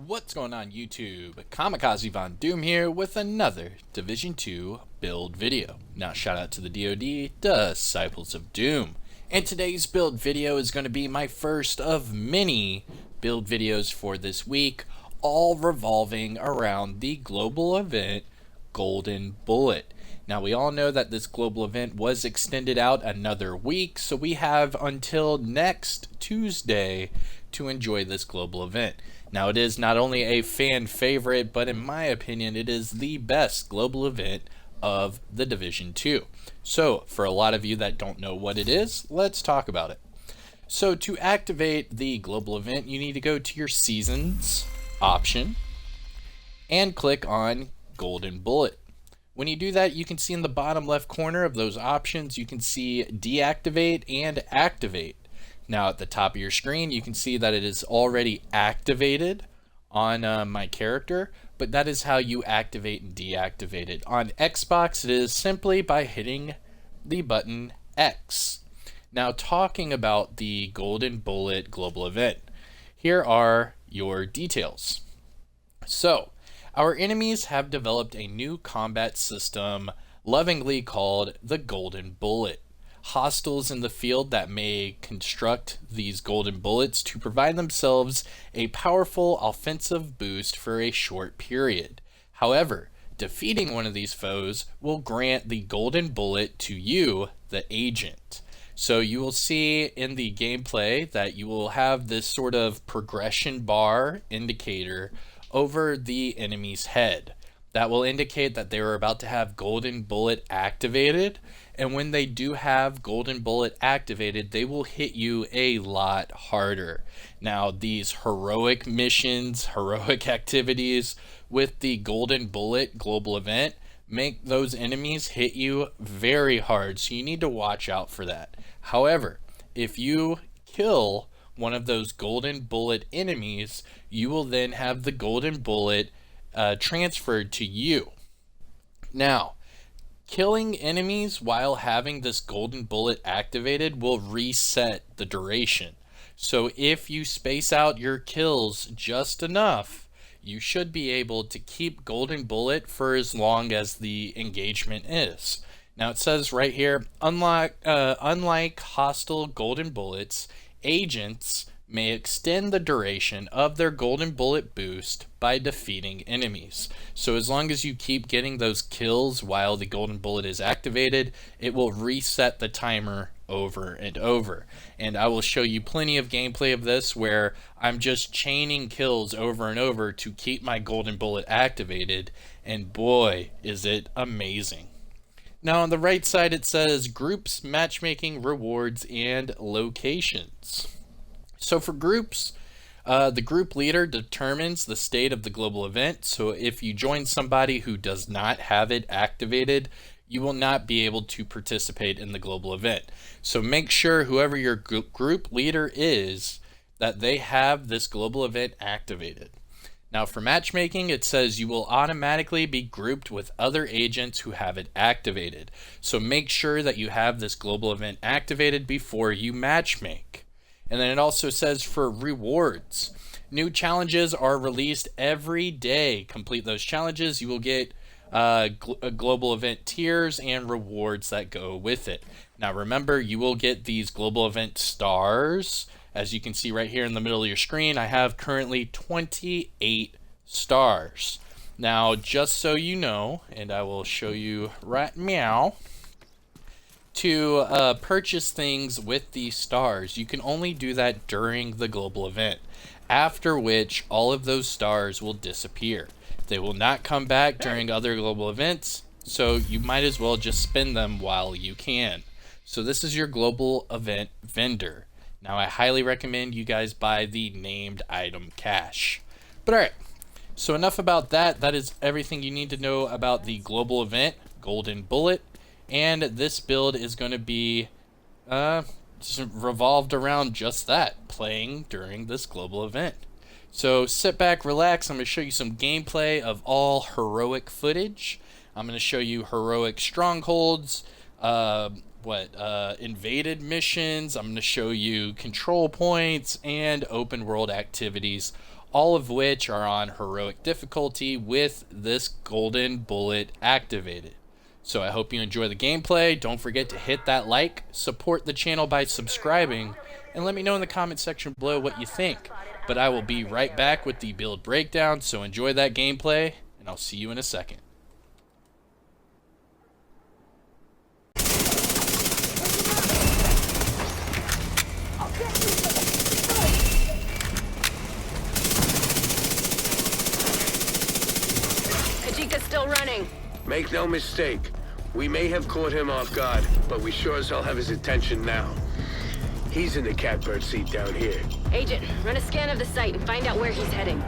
What's going on YouTube? Kamikazevondoom here with another Division 2 build video. Now shout out to the DoD, Disciples of Doom. And today's build video is going to be my first of many build videos for this week, all revolving around the global event Golden Bullet. Now we all know that this global event was extended out another week, so we have until next Tuesday to enjoy this global event. Now it is not only a fan favorite, but in my opinion it is the best global event of the Division 2. So for a lot of you that don't know what it is, let's talk about it. So to activate the global event, you need to go to your Seasons option and click on Golden Bullet. When you do that, you can see in the bottom left corner of those options, you can see deactivate and activate. Now at the top of your screen, you can see that it is already activated on my character, but that is how you activate and deactivate it. On Xbox, it is simply by hitting the button X. Now talking about the Golden Bullet global event, here are your details. So, our enemies have developed a new combat system lovingly called the Golden Bullet. Hostiles in the field that may construct these golden bullets to provide themselves a powerful offensive boost for a short period. However, defeating one of these foes will grant the golden bullet to you, the agent. So you will see in the gameplay that you will have this sort of progression bar indicator over the enemy's head. That will indicate that they are about to have Golden Bullet activated, and when they do have Golden Bullet activated, they will hit you a lot harder. Now, these heroic missions, heroic activities with the Golden Bullet global event make those enemies hit you very hard, so you need to watch out for that. However, if you kill one of those Golden Bullet enemies, you will then have the Golden Bullet transferred to you. Now, killing enemies while having this Golden Bullet activated will reset the duration. So if you space out your kills just enough, you should be able to keep Golden Bullet for as long as the engagement is. Now it says right here, unlike hostile Golden Bullets, agents may extend the duration of their Golden Bullet boost by defeating enemies. So as long as you keep getting those kills while the Golden Bullet is activated, it will reset the timer over and over. And I will show you plenty of gameplay of this where I'm just chaining kills over and over to keep my Golden Bullet activated, and boy, is it amazing. Now on the right side it says groups, matchmaking, rewards, and locations. So for groups, the group leader determines the state of the global event. So if you join somebody who does not have it activated, you will not be able to participate in the global event. So make sure whoever your group leader is, that they have this global event activated. Now for matchmaking, it says you will automatically be grouped with other agents who have it activated. So make sure that you have this global event activated before you matchmake. And then it also says for rewards, new challenges are released every day. Complete those challenges, you will get global event tiers and rewards that go with it. Now remember, you will get these global event stars. As you can see right here in the middle of your screen, I have currently 28 stars. Now just so you know, and I will show you right now, to purchase things with these stars, you can only do that during the global event, after which all of those stars will disappear. They will not come back during other global events, so you might as well just spend them while you can. So this is your global event vendor. Now I highly recommend you guys buy the named item cache. But alright, so enough about that. That is everything you need to know about the global event, Golden Bullet. And this build is going to be just revolved around just that, playing during this global event. So sit back, relax. I'm going to show you some gameplay of all heroic footage. I'm going to show you heroic strongholds, invaded missions. I'm going to show you control points and open world activities, all of which are on heroic difficulty with this golden bullet activated. So I hope you enjoy the gameplay. Don't forget to hit that like, support the channel by subscribing, and let me know in the comment section below what you think. But I will be right back with the build breakdown, so enjoy that gameplay, and I'll see you in a second. Kajika's still running. Make no mistake, we may have caught him off guard, but we sure as hell have his attention now. He's in the catbird seat down here. Agent, run a scan of the site and find out where he's heading.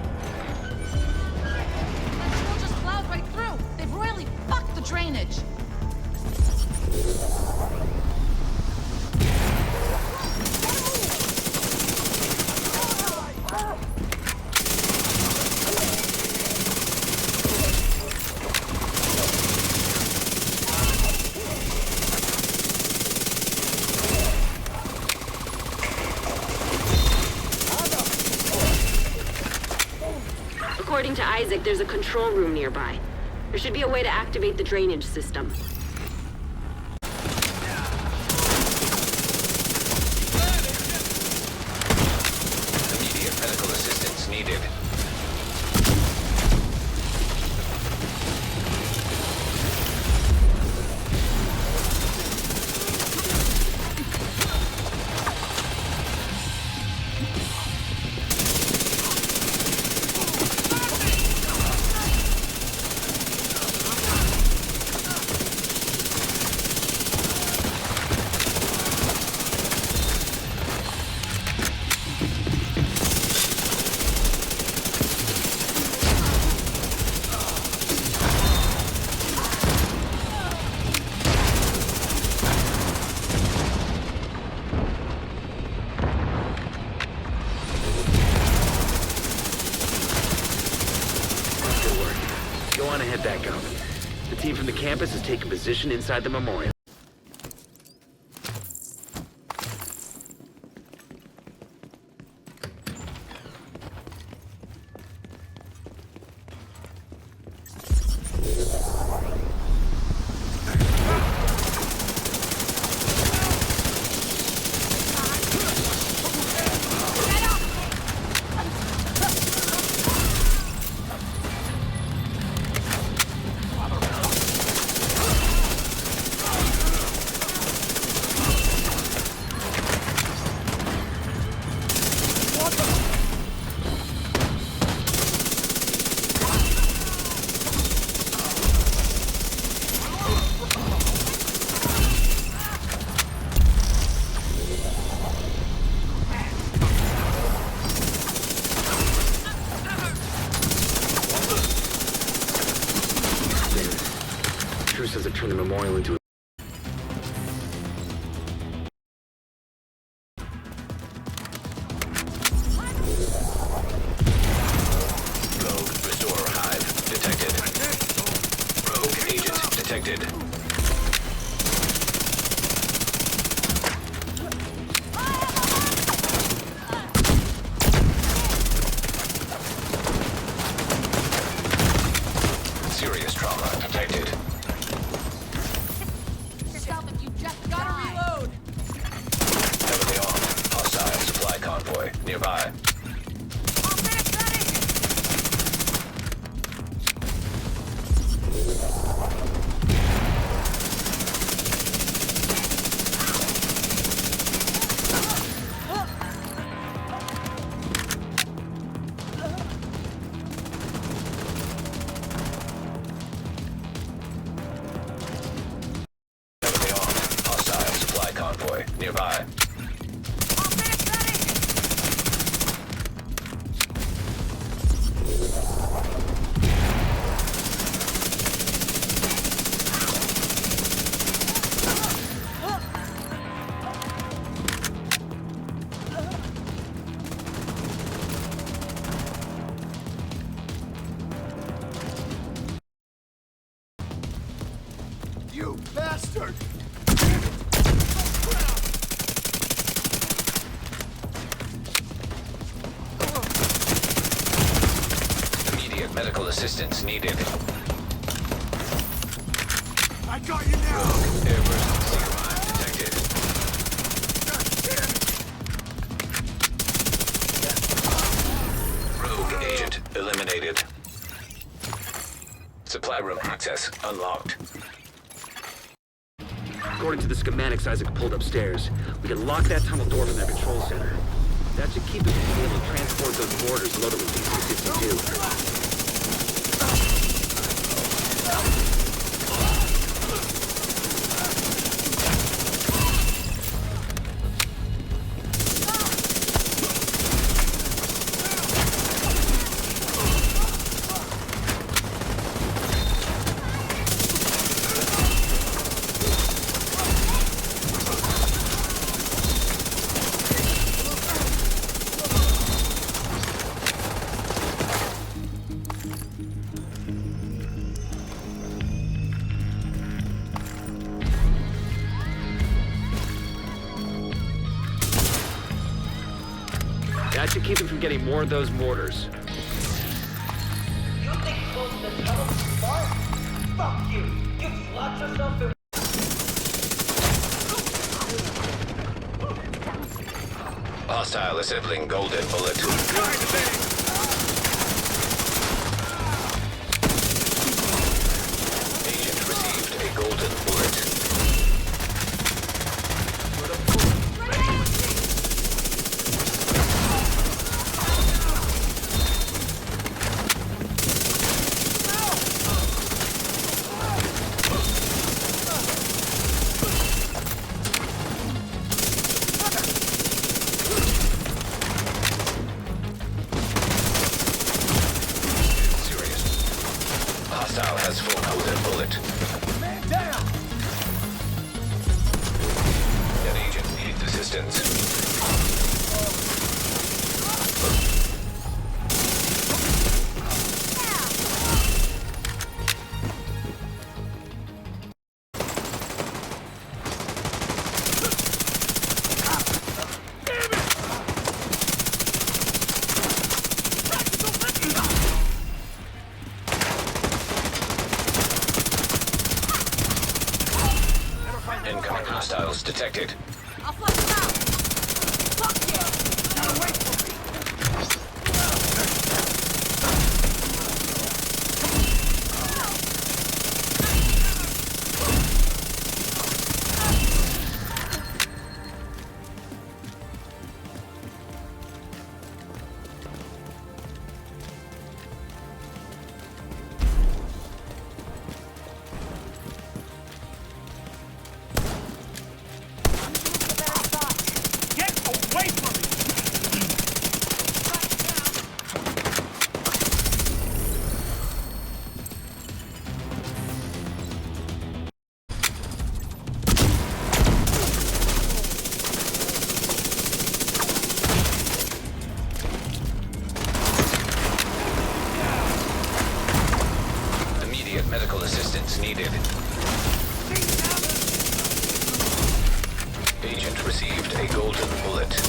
That drill just plowed right through. They've royally fucked the drainage. According to Isaac, there's a control room nearby. There should be a way to activate the drainage system. Immediate medical assistance needed. Go on ahead, back up. The team from the campus has taken position inside the memorial. Truce has turned the memorial into a... Rogue Restorer Hive detected. Rogue agent detected. Serious trauma detected. Stop it, you just gotta reload. Heavily armed. Hostile supply convoy nearby. Heavily armed. Hostile supply convoy nearby. You bastard! medical assistance needed. I got you now! Air emergency arrived. Detected. Rogue agent eliminated. Supply room access unlocked. According to the schematics Isaac pulled upstairs, we can lock that tunnel door from their control center. That should keep us from being able to transport those mortars loaded with DC-52. That should keep him from getting more of those mortars. You think closing the tunnel is smart? Fuck you! You've locked yourself in. Hostile assembling golden bullet. Agent received a golden bullet. Hostile has full golden bullet. Man down! An agent needs assistance. Incoming hostiles detected. I'll flush them out. Fuck Get away from me! Immediate medical assistance needed. Agent received a golden bullet.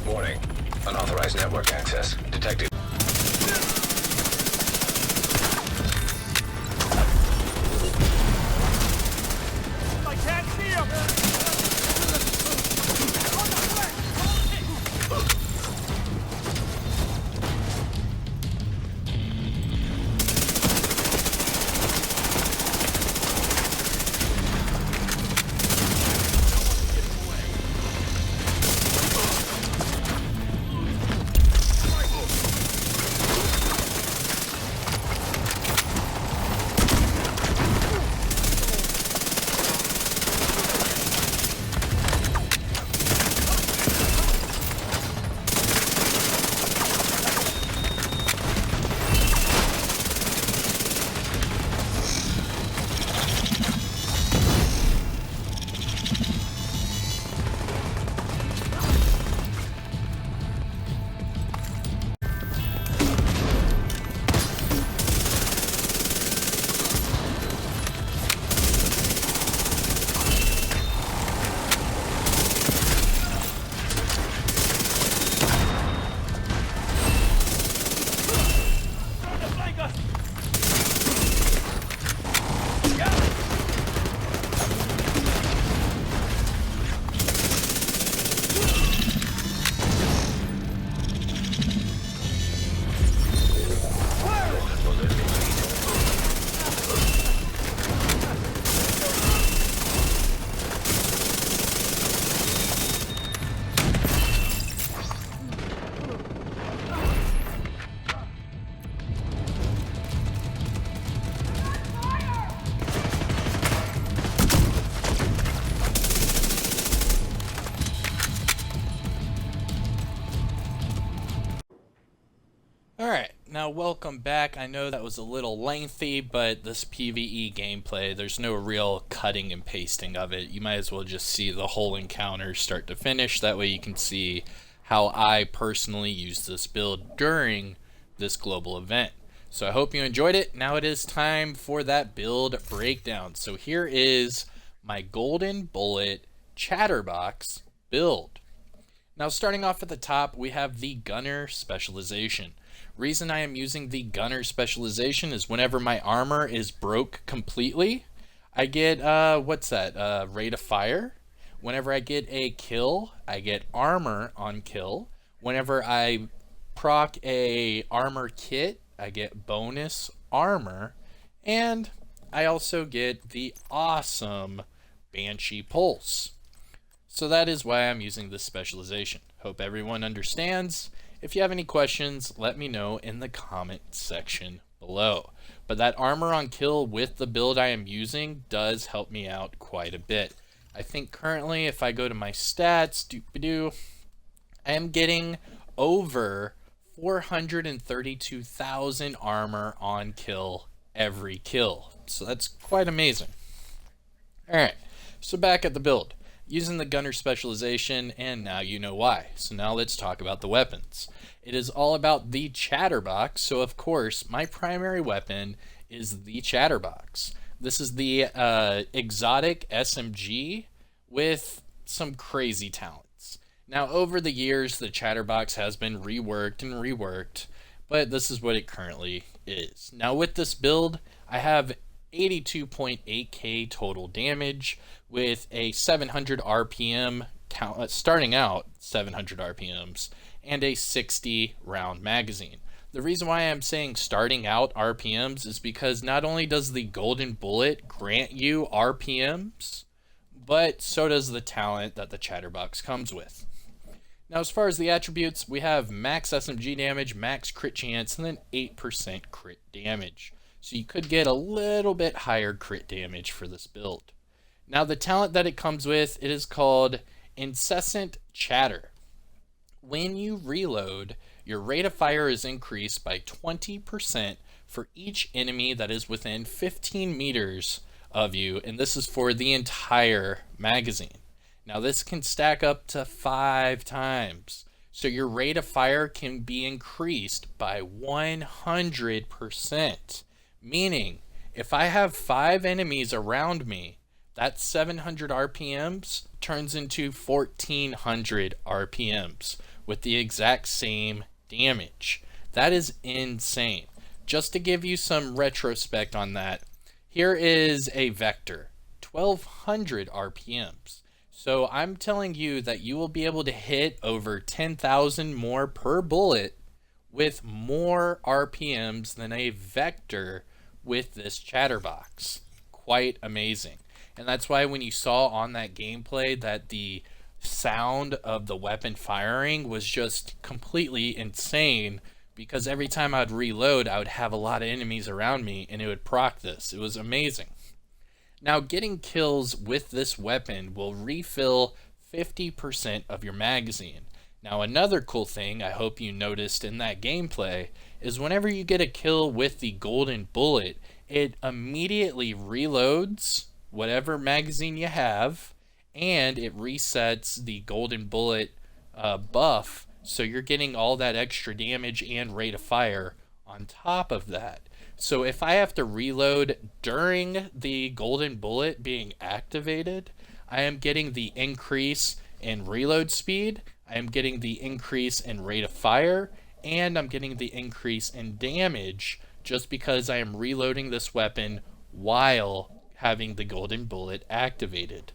Warning. Unauthorized network access detected. I can't see him! now welcome back. I know that was a little lengthy, but this PvE gameplay, there's no real cutting and pasting of it. You might as well just see the whole encounter start to finish. That way you can see how I personally use this build during this global event. So I hope you enjoyed it. Now it is time for that build breakdown. So here is my Golden Bullet Chatterbox build. Now starting off at the top, we have the Gunner Specialization. Reason I am using the Gunner Specialization is whenever my armor is broke completely, I get, rate of fire. Whenever I get a kill, I get armor on kill. Whenever I proc a armor kit, I get bonus armor. And I also get the awesome Banshee Pulse. So that is why I'm using this specialization. Hope everyone understands. If you have any questions, let me know in the comment section below. But that armor on kill with the build I am using does help me out quite a bit. I think currently if I go to my stats, I am getting over 432,000 armor on kill every kill. So that's quite amazing. Alright, so back at the build. Using the Gunner Specialization, and now you know why. So now let's talk about the weapons. It is all about the Chatterbox, so of course my primary weapon is the Chatterbox. This is the exotic SMG with some crazy talents. Now over the years the Chatterbox has been reworked, but this is what it currently is. Now with this build, I have 82.8k total damage with a 700 RPM count, starting out 700 RPMs, and a 60 round magazine. The reason why I'm saying starting out RPMs is because not only does the Golden Bullet grant you RPMs, but so does the talent that the Chatterbox comes with. Now as far as the attributes, we have max SMG damage, max crit chance, and then 8% crit damage. So you could get a little bit higher crit damage for this build. Now the talent that it comes with, it is called Incessant Chatter. When you reload, your rate of fire is increased by 20% for each enemy that is within 15 meters of you, and this is for the entire magazine. Now this can stack up to 5 times. So your rate of fire can be increased by 100%. Meaning, if I have 5 enemies around me, that 700 RPMs turns into 1400 RPMs with the exact same damage. That is insane. Just to give you some retrospect on that, here is a Vector, 1200 RPMs. So I'm telling you that you will be able to hit over 10,000 more per bullet with more RPMs than a Vector with this Chatterbox. Quite amazing. And that's why when you saw on that gameplay that the sound of the weapon firing was just completely insane, because every time I'd reload I would have a lot of enemies around me and it would proc this. It was amazing. Now getting kills with this weapon will refill 50% of your magazine. Now another cool thing I hope you noticed in that gameplay is whenever you get a kill with the Golden Bullet, it immediately reloads whatever magazine you have, and it resets the Golden Bullet buff, so you're getting all that extra damage and rate of fire on top of that. So if I have to reload during the Golden Bullet being activated, I am getting the increase in reload speed, I am getting the increase in rate of fire, and I'm getting the increase in damage just because I am reloading this weapon while having the Golden Bullet activated.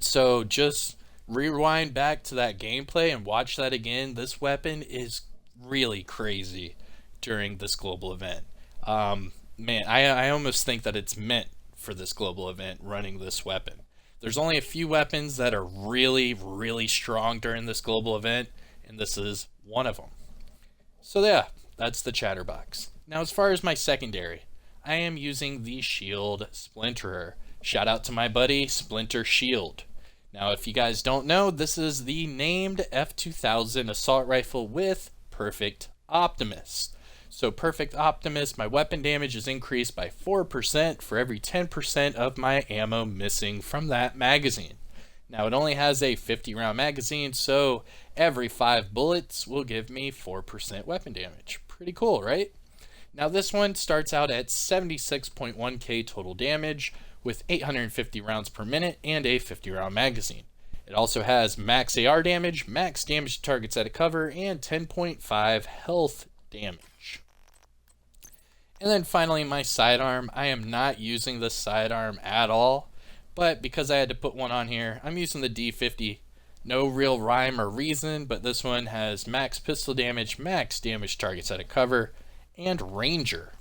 So just rewind back to that gameplay and watch that again. This weapon is really crazy during this global event. Man, I almost think that it's meant for this global event, running this weapon. There's only a few weapons that are really, really strong during this global event, and this is one of them. So yeah, that's the Chatterbox. Now as far as my secondary, I am using the Shield Splinterer. Shout out to my buddy Splinter Shield. Now if you guys don't know, this is the named F2000 assault rifle with Perfect Optimist. So Perfect Optimist, my weapon damage is increased by 4% for every 10% of my ammo missing from that magazine. Now it only has a 50 round magazine, so every 5 bullets will give me 4% weapon damage. Pretty cool, right? Now this one starts out at 76.1k total damage with 850 rounds per minute and a 50 round magazine. It also has max AR damage, max damage to targets at a cover, and 10.5 health damage. And then finally my sidearm. I am not using the sidearm at all, but because I had to put one on here, I'm using the D50. No real rhyme or reason, but this one has max pistol damage, max damage targets at a cover, and Ranger.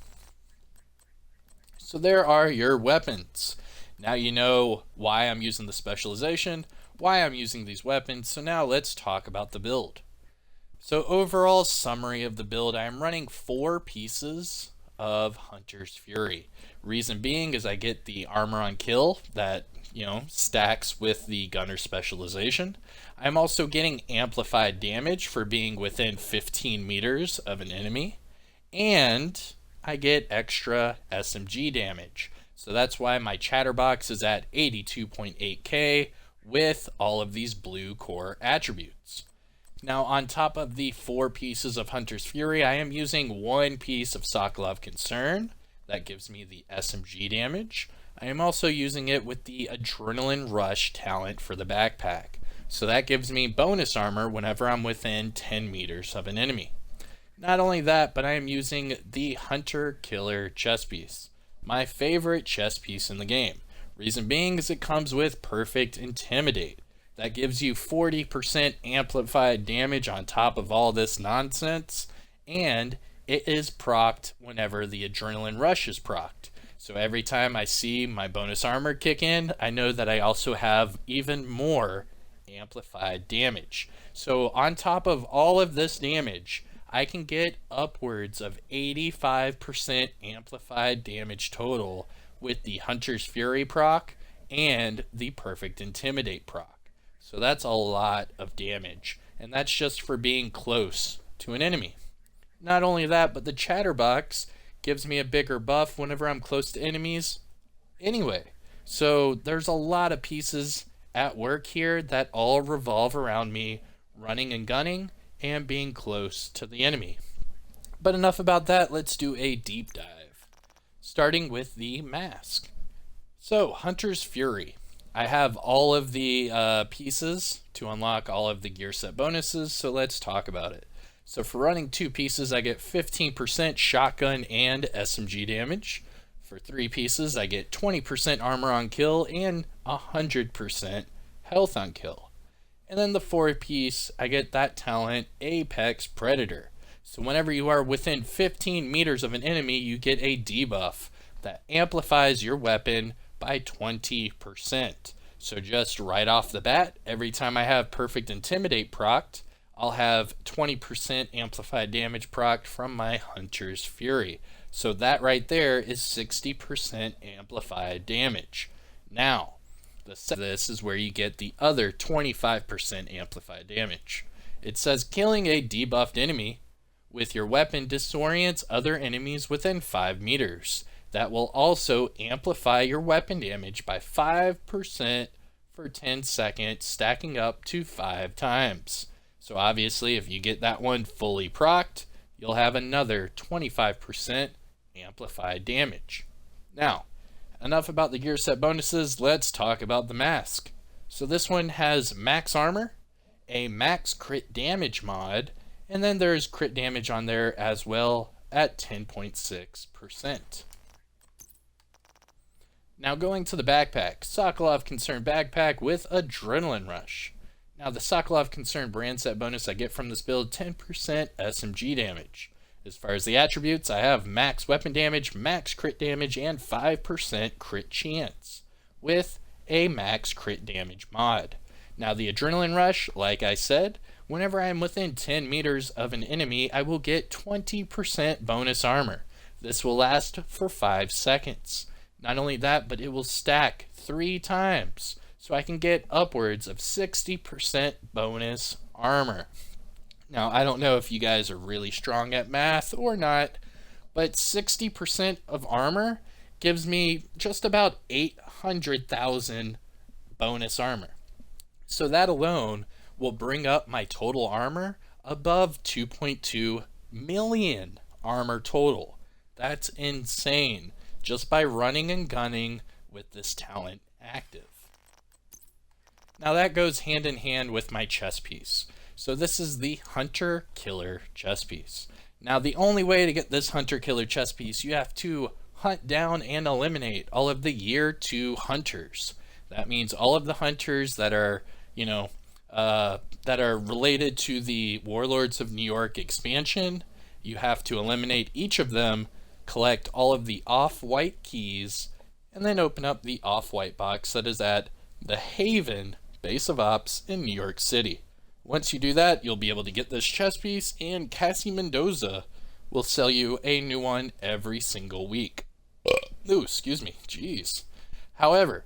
So there are your weapons. Now you know why I'm using the specialization, why I'm using these weapons, so now let's talk about the build. So overall summary of the build, I am running 4 pieces of Hunter's Fury. Reason being is I get the armor on kill that, stacks with the gunner specialization. I'm also getting amplified damage for being within 15 meters of an enemy, and I get extra SMG damage. So that's why my Chatterbox is at 82.8k with all of these blue core attributes. Now on top of the 4 pieces of Hunter's Fury, I am using 1 piece of Sokolov Concern. That gives me the SMG damage. I am also using it with the Adrenaline Rush talent for the backpack. So that gives me bonus armor whenever I'm within 10 meters of an enemy. Not only that, but I am using the Hunter Killer chest piece. My favorite chest piece in the game. Reason being is it comes with Perfect Intimidate. That gives you 40% amplified damage on top of all this nonsense, and it is procced whenever the Adrenaline Rush is procced. So every time I see my bonus armor kick in, I know that I also have even more amplified damage. So on top of all of this damage, I can get upwards of 85% amplified damage total with the Hunter's Fury proc and the Perfect Intimidate proc. So that's a lot of damage, and that's just for being close to an enemy. Not only that, but the Chatterbox gives me a bigger buff whenever I'm close to enemies anyway. So there's a lot of pieces at work here that all revolve around me running and gunning and being close to the enemy. But enough about that, let's do a deep dive. Starting with the mask. So, Hunter's Fury. I have all of the pieces to unlock all of the gear set bonuses, so let's talk about it. So for running 2 pieces, I get 15% shotgun and SMG damage. For 3 pieces, I get 20% armor on kill and 100% health on kill. And then the 4 piece, I get that talent, Apex Predator. So whenever you are within 15 meters of an enemy, you get a debuff that amplifies your weapon by 20%. So just right off the bat, every time I have Perfect Intimidate procced, I'll have 20% amplified damage procced from my Hunter's Fury. So that right there is 60% amplified damage. Now, this is where you get the other 25% amplified damage. It says killing a debuffed enemy with your weapon disorients other enemies within 5 meters. That will also amplify your weapon damage by 5% for 10 seconds, stacking up to 5 times. So obviously, if you get that one fully procced, you'll have another 25% amplified damage. Now, enough about the gear set bonuses, let's talk about the mask. So this one has max armor, a max crit damage mod, and then there's crit damage on there as well at 10.6%. Now going to the backpack, Sokolov Concern backpack with Adrenaline Rush. Now the Sokolov Concern brand set bonus I get from this build, 10% SMG damage. As far as the attributes, I have max weapon damage, max crit damage, and 5% crit chance with a max crit damage mod. Now the Adrenaline Rush, like I said, whenever I am within 10 meters of an enemy, I will get 20% bonus armor. This will last for 5 seconds. Not only that, but it will stack 3 times, so I can get upwards of 60% bonus armor. Now, I don't know if you guys are really strong at math or not, but 60% of armor gives me just about 800,000 bonus armor. So that alone will bring up my total armor above 2.2 million armor total. That's insane, just by running and gunning with this talent active. Now that goes hand in hand with my chest piece. So this is the Hunter Killer chest piece. Now the only way to get this Hunter Killer chest piece, you have to hunt down and eliminate all of the Year 2 hunters. That means all of the hunters that are, that are related to the Warlords of New York expansion. You have to eliminate each of them, collect all of the off-white keys, and then open up the off-white box that is at the Haven base of ops in New York City. Once you do that, you'll be able to get this chest piece, and Cassie Mendoza will sell you a new one every single week. Ooh, excuse me, jeez. However,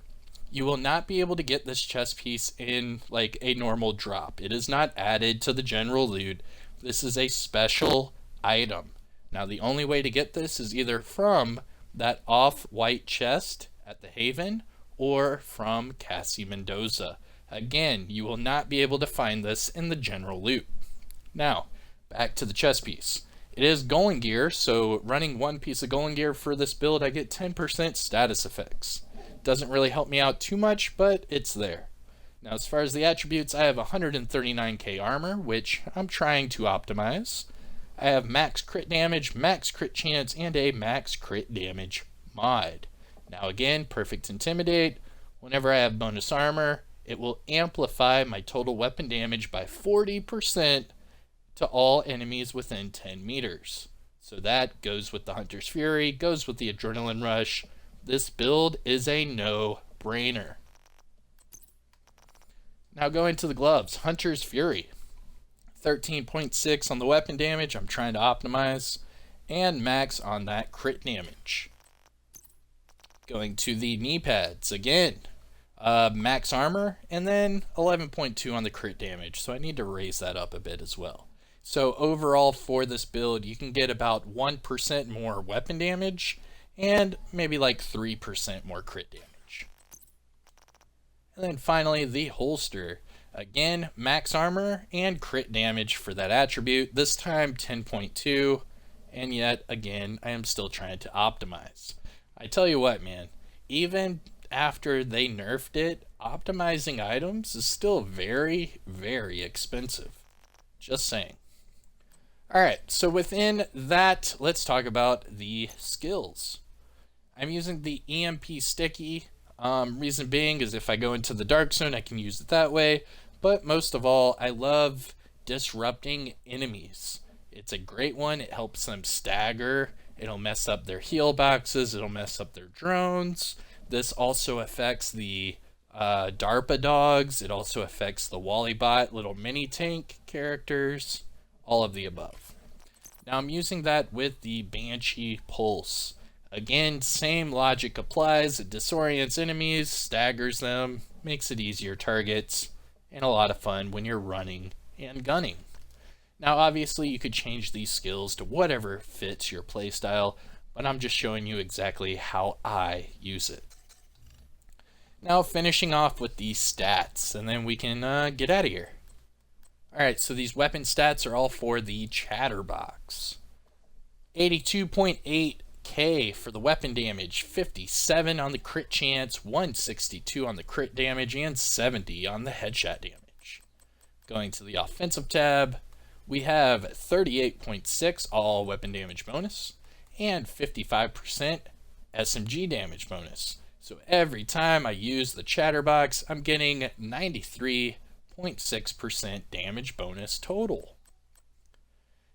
you will not be able to get this chest piece in like a normal drop. It is not added to the general loot. This is a special item. Now the only way to get this is either from that off-white chest at the Haven or from Cassie Mendoza. Again, you will not be able to find this in the general loot. Now, back to the chest piece. It is Golem gear, so running one piece of Golem gear for this build, I get 10% status effects. Doesn't really help me out too much, but it's there. Now, as far as the attributes, I have 139k armor, which I'm trying to optimize. I have max crit damage, max crit chance, and a max crit damage mod. Now again, perfect intimidate. Whenever I have bonus armor, it will amplify my total weapon damage by 40% to all enemies within 10 meters. So that goes with the Hunter's Fury, goes with the Adrenaline Rush. This build is a no-brainer. Now going to the gloves. Hunter's Fury. 13.6 on the weapon damage, I'm trying to optimize, and max on that crit damage. Going to the knee pads, again, max armor, and then 11.2 on the crit damage, so I need to raise that up a bit as well. So overall for this build, you can get about 1% more weapon damage, and maybe like 3% more crit damage. And then finally, the holster. Again, max armor and crit damage for that attribute, this time 10.2, and yet again, I am still trying to optimize. I tell you what, man, even after they nerfed it, optimizing items is still very, very expensive. Just saying. Alright, so within that, let's talk about the skills. I'm using the EMP sticky. Reason being is if I go into the dark zone, I can use it that way. But most of all, I love disrupting enemies. It's a great one. It helps them stagger. It'll mess up their heal boxes. It'll mess up their drones. This also affects the DARPA dogs. It also affects the Wallybot little mini tank characters. All of the above. Now I'm using that with the Banshee Pulse. Again, same logic applies. It disorients enemies, staggers them, makes it easier targets, and a lot of fun when you're running and gunning. Now obviously you could change these skills to whatever fits your playstyle, but I'm just showing you exactly how I use it. Now finishing off with the stats, and then we can get out of here. Alright, so these weapon stats are all for the Chatterbox. 82.8k for the weapon damage, 57 on the crit chance, 162 on the crit damage, and 70 on the headshot damage. Going to the offensive tab, we have 38.6 all weapon damage bonus, and 55% SMG damage bonus. So every time I use the Chatterbox, I'm getting 93.6% damage bonus total.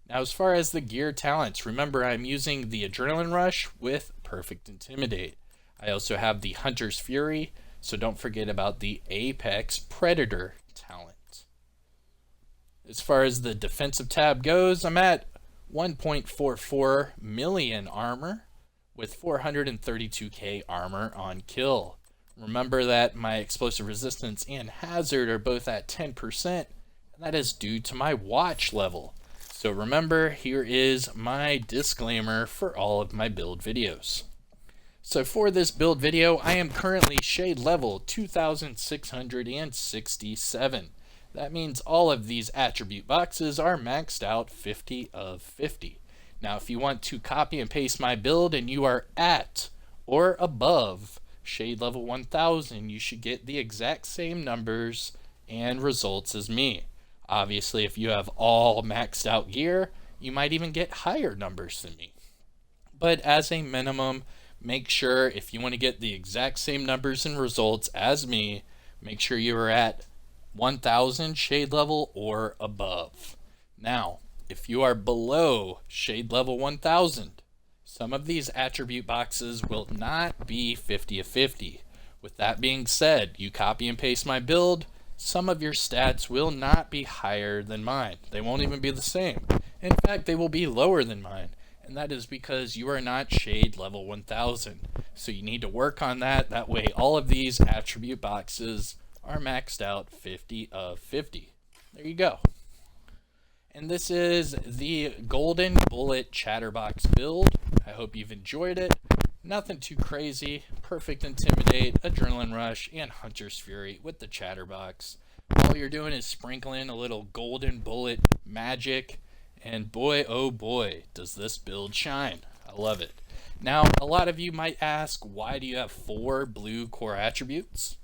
Now as far as the gear talents, remember I'm using the Adrenaline Rush with Perfect Intimidate. I also have the Hunter's Fury, so don't forget about the Apex Predator talent. As far as the defensive tab goes, I'm at 1.44 million armor with 432k armor on kill. Remember that my explosive resistance and hazard are both at 10%, and that is due to my watch level. So remember, here is my disclaimer for all of my build videos. So for this build video, I am currently shade level 2667. That means all of these attribute boxes are maxed out 50 of 50. Now if you want to copy and paste my build and you are at or above shade level 1000, you should get the exact same numbers and results as me. Obviously, if you have all maxed out gear, you might even get higher numbers than me. But as a minimum, make sure if you want to get the exact same numbers and results as me, make sure you are at 1000 shade level or above. Now, if you are below shade level 1000, some of these attribute boxes will not be 50 of 50. With that being said, you copy and paste my build, some of your stats will not be higher than mine. They won't even be the same. In fact, they will be lower than mine. And that is because you are not shade level 1000. So you need to work on that. That way all of these attribute boxes are maxed out 50 of 50. There you go. And this is the Golden Bullet Chatterbox build. I hope you've enjoyed it. Nothing too crazy. Perfect Intimidate, Adrenaline Rush, and Hunter's Fury with the Chatterbox. All you're doing is sprinkling a little Golden Bullet magic, and boy oh boy does this build shine. I love it. Now a lot of you might ask, why do you have 4 blue core attributes?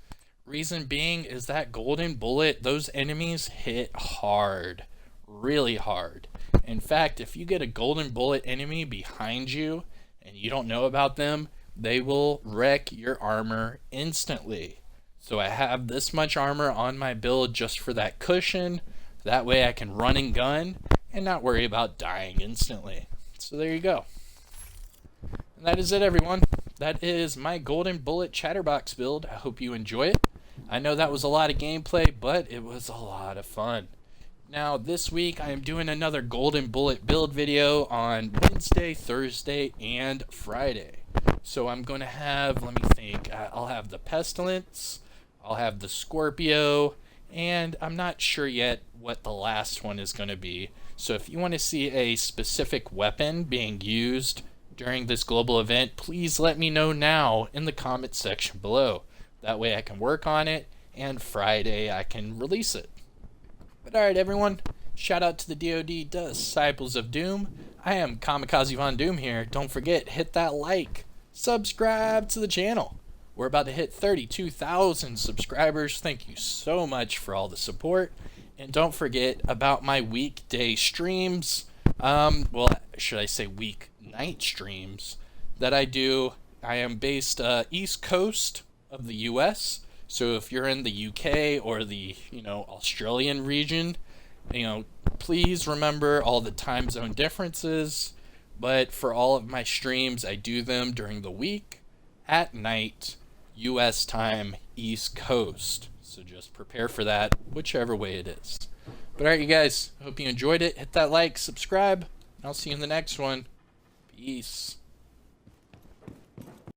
Reason being is that Golden Bullet, those enemies hit hard, really hard. In fact, if you get a Golden Bullet enemy behind you and you don't know about them, they will wreck your armor instantly. So I have this much armor on my build just for that cushion. That way I can run and gun and not worry about dying instantly. So there you go. And that is it, everyone. That is my Golden Bullet Chatterbox build. I hope you enjoy it. I know that was a lot of gameplay, but it was a lot of fun. Now this week I am doing another Golden Bullet build video on Wednesday, Thursday, and Friday. So I'm going to have, let me think, I'll have the Pestilence, I'll have the Scorpio, and I'm not sure yet what the last one is going to be. So if you want to see a specific weapon being used during this global event, please let me know now in the comment section below. That way I can work on it, and Friday I can release it. But alright everyone, shout out to the DoD Disciples of Doom. I am Kamikazevondoom here. Don't forget, hit that like, subscribe to the channel. We're about to hit 32,000 subscribers. Thank you so much for all the support. And don't forget about my weekday streams. Well, should I say weeknight streams that I do. I am based East Coast of the US. So if you're in the UK or the, Australian region, please remember all the time zone differences. But for all of my streams, I do them during the week at night, US time, East Coast. So just prepare for that, whichever way it is. But alright, you guys, hope you enjoyed it. Hit that like, subscribe, and I'll see you in the next one. Peace.